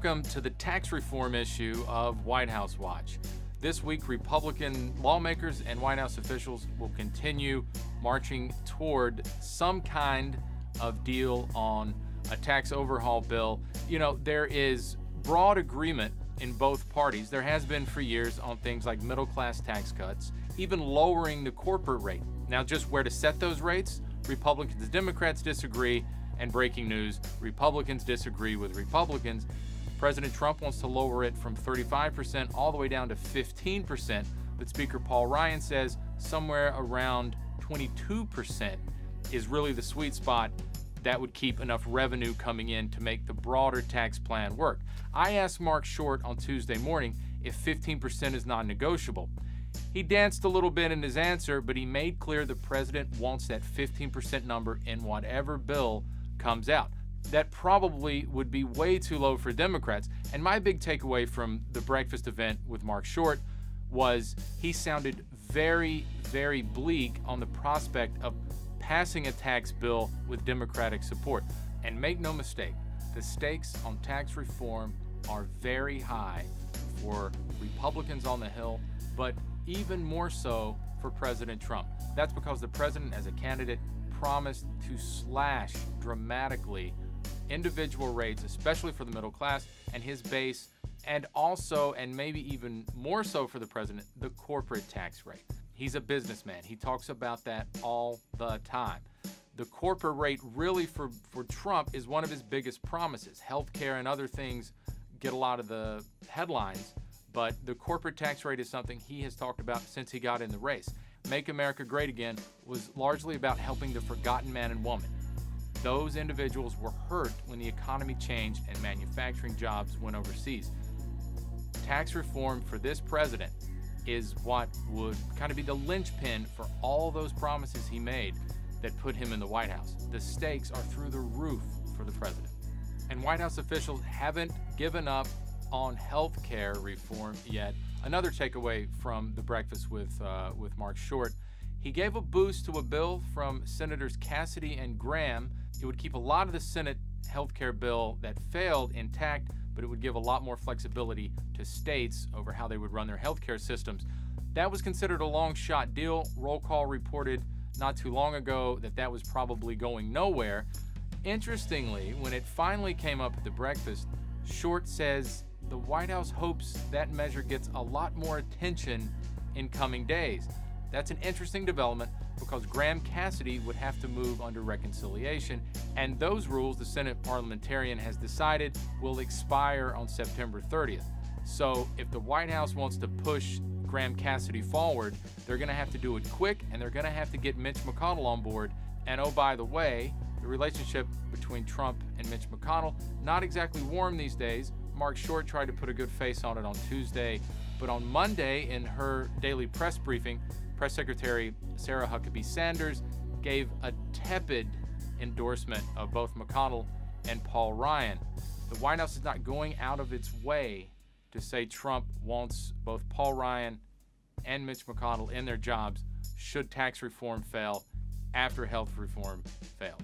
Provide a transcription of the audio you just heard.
Welcome to the tax reform issue of White House Watch. This week, Republican lawmakers and White House officials will continue marching toward some kind of deal on a tax overhaul bill. You know, there is broad agreement in both parties. There has been for years on things like middle-class tax cuts, even lowering the corporate rate. Now, just where to set those rates, Republicans and Democrats disagree. And breaking news, Republicans disagree with Republicans. President Trump wants to lower it from 35% all the way down to 15%, but Speaker Paul Ryan says somewhere around 22% is really the sweet spot that would keep enough revenue coming in to make the broader tax plan work. I asked Marc Short on Tuesday morning if 15% is non-negotiable. He danced a little bit in his answer, but he made clear the president wants that 15% number in whatever bill comes out. That probably would be way too low for Democrats. And my big takeaway from the breakfast event with Marc Short was he sounded very, very bleak on the prospect of passing a tax bill with Democratic support. And make no mistake, the stakes on tax reform are very high for Republicans on the Hill, but even more so for President Trump. That's because the president, as a candidate, promised to slash dramatically individual rates, especially for the middle class and his base, and also, and maybe even more so for the president, the corporate tax rate. He's a businessman. He talks about that all the time. The corporate rate really for Trump is one of his biggest promises. Healthcare and other things get a lot of the headlines, but the corporate tax rate is something he has talked about since he got in the race. Make America Great Again was largely about helping the forgotten man and woman. Those individuals were hurt when the economy changed and manufacturing jobs went overseas. Tax reform for this president is what would kind of be the linchpin for all those promises he made that put him in the White House. The stakes are through the roof for the president. And White House officials haven't given up on health care reform yet. Another takeaway from the breakfast with Marc Short, he gave a boost to a bill from Senators Cassidy and Graham. It would keep a lot of the Senate health care bill that failed intact, but it would give a lot more flexibility to states over how they would run their health care systems. That was considered a long shot deal. Roll Call reported not too long ago that was probably going nowhere. Interestingly, when it finally came up at the breakfast, Short says the White House hopes that measure gets a lot more attention in coming days. That's an interesting development because Graham Cassidy would have to move under reconciliation, and those rules, the Senate parliamentarian has decided, will expire on September 30th. So if the White House wants to push Graham Cassidy forward, they're going to have to do it quick, and they're going to have to get Mitch McConnell on board. And oh, by the way, the relationship between Trump and Mitch McConnell, not exactly warm these days. Marc Short tried to put a good face on it on Tuesday, but on Monday in her daily press briefing, Press Secretary Sarah Huckabee Sanders gave a tepid endorsement of both McConnell and Paul Ryan. The White House is not going out of its way to say Trump wants both Paul Ryan and Mitch McConnell in their jobs should tax reform fail after health reform failed.